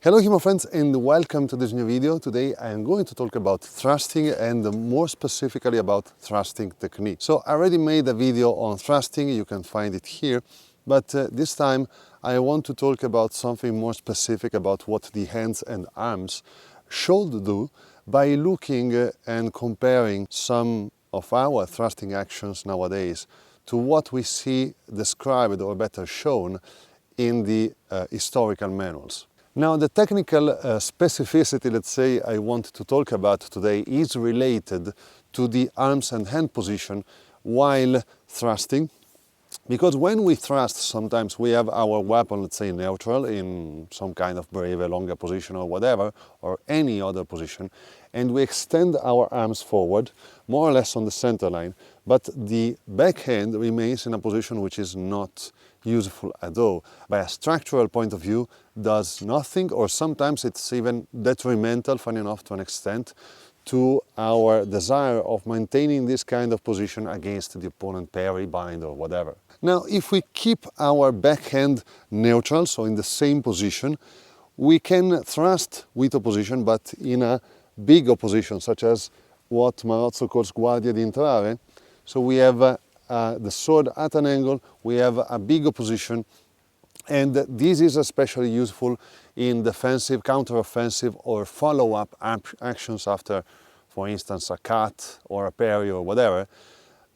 Hello HEMA friends and welcome to this new video. Today I am going to talk about thrusting and more specifically about thrusting technique. So I already made a video on thrusting, you can find it here, but this time I want to talk about something more specific about what the hands and arms should do by looking and comparing some of our thrusting actions nowadays to what we see described or better shown in the historical manuals. Now, the technical specificity, let's say, I want to talk about today is related to the arms and hand position while thrusting. Because when we thrust, sometimes we have our weapon, let's say, neutral in some kind of brave, longer position or whatever, or any other position, and we extend our arms forward, more or less on the center line, but the backhand remains in a position which is not useful at all. By a structural point of view, does nothing, or sometimes it's even detrimental, funny enough, to an extent, to our desire of maintaining this kind of position against the opponent parry, bind or whatever. Now, if we keep our backhand neutral, so in the same position, we can thrust with opposition, but in a big opposition, such as what Marozzo calls guardia di entrare. So we have the sword at an angle, we have a big opposition, and this is especially useful in defensive, counter-offensive or follow-up actions after, for instance, a cut or a parry or whatever,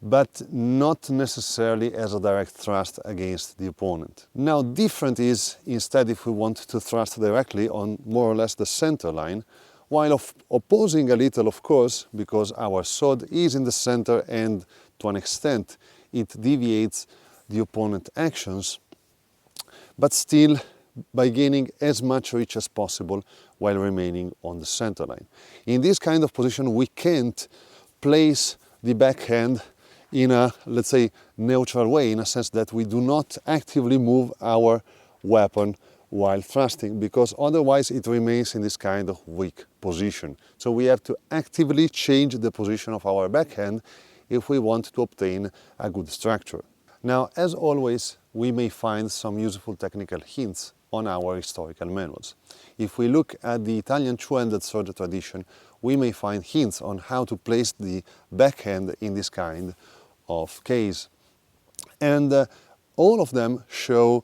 but not necessarily as a direct thrust against the opponent. Now, different is instead if we want to thrust directly on more or less the center line, while opposing a little, of course, because our sword is in the center and to an extent it deviates the opponent's actions, but still by gaining as much reach as possible while remaining on the center line. In this kind of position, we can't place the backhand in a, let's say, neutral way, in a sense that we do not actively move our weapon while thrusting, because otherwise it remains in this kind of weak position. So we have to actively change the position of our backhand if we want to obtain a good structure. Now, as always, we may find some useful technical hints on our historical manuals. If we look at the Italian two-handed sword tradition, we may find hints on how to place the backhand in this kind of case. And all of them show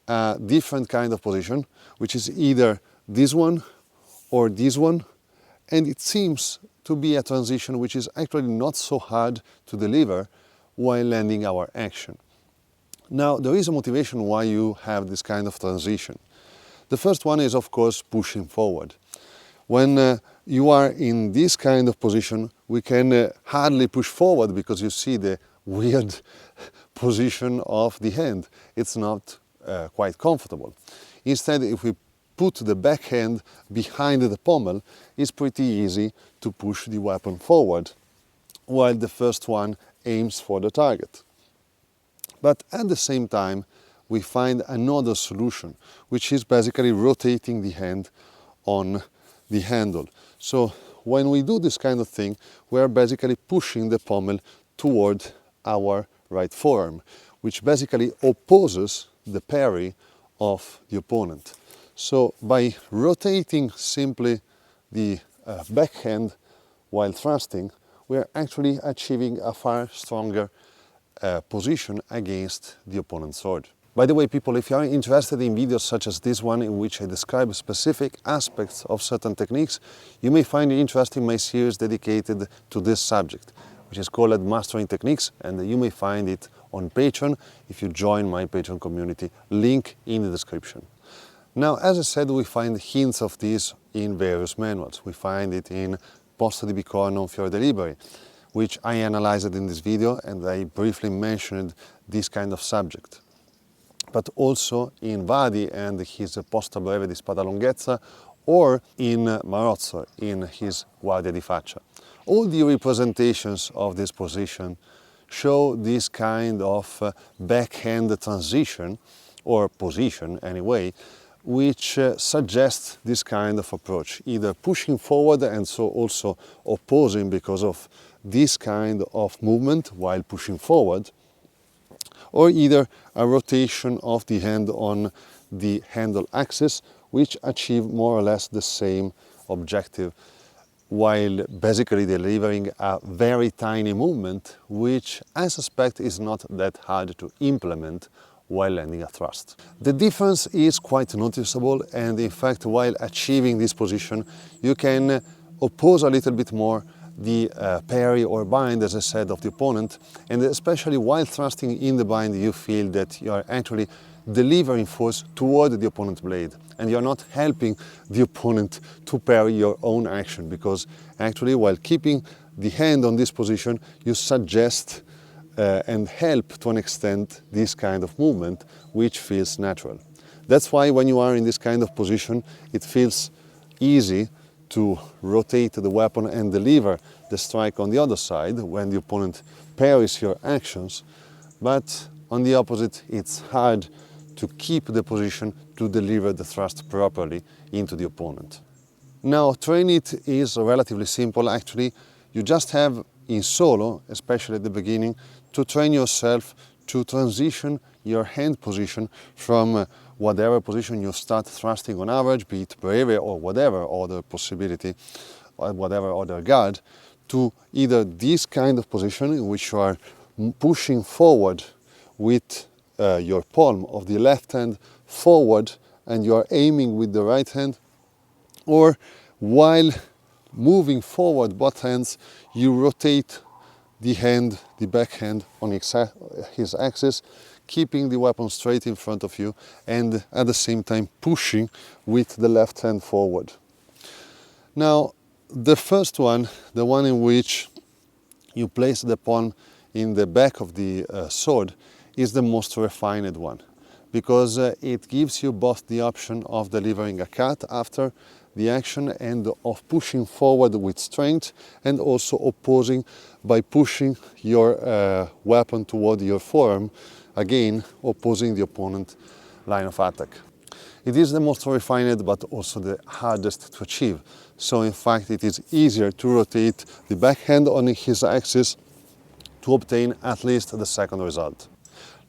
a different kind of position, which is either this one or this one, and it seems to be a transition which is actually not so hard to deliver while landing our action. Now, there is a motivation why you have this kind of transition. The first one is, of course, pushing forward. When you are in this kind of position, we can hardly push forward because you see the weird position of the hand. It's not quite comfortable. Instead, if we put the backhand behind the pommel, it's pretty easy to push the weapon forward, while the first one aims for the target. But at the same time, we find another solution, which is basically rotating the hand on the handle. So when we do this kind of thing, we are basically pushing the pommel toward our right forearm, which basically opposes the parry of the opponent. So by rotating simply the backhand while thrusting, we are actually achieving a far stronger position against the opponent's sword. By the way, people, if you are interested in videos such as this one in which I describe specific aspects of certain techniques, you may find it interesting in my series dedicated to this subject, which is called Mastering Techniques, and you may find it on Patreon if you join my Patreon community, link in the description. Now, as I said, we find hints of this in various manuals. We find it in Posto di Bicorno non Fiore dei Liberi, which I analyzed in this video, and I briefly mentioned this kind of subject. But also in Vadi and his Posta Breve di Spada Lunghezza, or in Marozzo in his Guardia di Faccia. All the representations of this position show this kind of backhand transition, or position anyway, which suggests this kind of approach, either pushing forward and so also opposing because of this kind of movement while pushing forward, or either a rotation of the hand on the handle axis which achieve more or less the same objective, while basically delivering a very tiny movement, which I suspect is not that hard to implement while landing a thrust. The difference is quite noticeable, and in fact, while achieving this position, you can oppose a little bit more the parry or bind, as I said, of the opponent, and especially while thrusting in the bind, you feel that you are actually delivering force toward the opponent's blade, and you're not helping the opponent to parry your own action, because actually while keeping the hand on this position, you suggest and help to an extent this kind of movement, which feels natural. That's why when you are in this kind of position, it feels easy to rotate the weapon and deliver the strike on the other side when the opponent parries your actions, but on the opposite, it's hard to keep the position to deliver the thrust properly into the opponent. Now, train it is relatively simple actually. You just have in solo, especially at the beginning, to train yourself to transition your hand position from whatever position you start thrusting on average, be it breve or whatever other possibility, or whatever other guard, to either this kind of position in which you are pushing forward with your palm of the left hand forward and you are aiming with the right hand, or while moving forward both hands, you rotate the hand, the back hand on his axis, keeping the weapon straight in front of you and at the same time pushing with the left hand forward. Now, the first one, the one in which you place the palm in the back of the sword, is the most refined one, because it gives you both the option of delivering a cut after the action and of pushing forward with strength, and also opposing by pushing your weapon toward your forearm, again opposing the opponent line of attack. It is the most refined but also the hardest to achieve. So in fact it is easier to rotate the backhand on his axis to obtain at least the second result.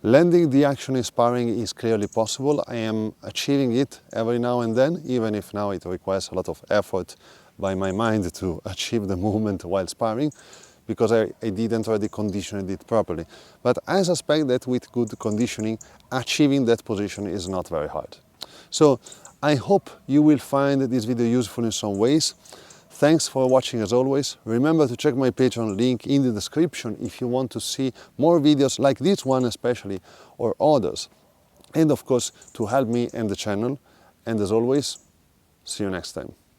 Landing the action in sparring is clearly possible. I am achieving it every now and then, even if now it requires a lot of effort by my mind to achieve the movement while sparring, because I didn't already condition it properly. But I suspect that with good conditioning, achieving that position is not very hard. So I hope you will find this video useful in some ways. Thanks for watching as always. Remember to check my Patreon link in the description if you want to see more videos like this one especially, or others. And of course, to help me and the channel. And as always, see you next time.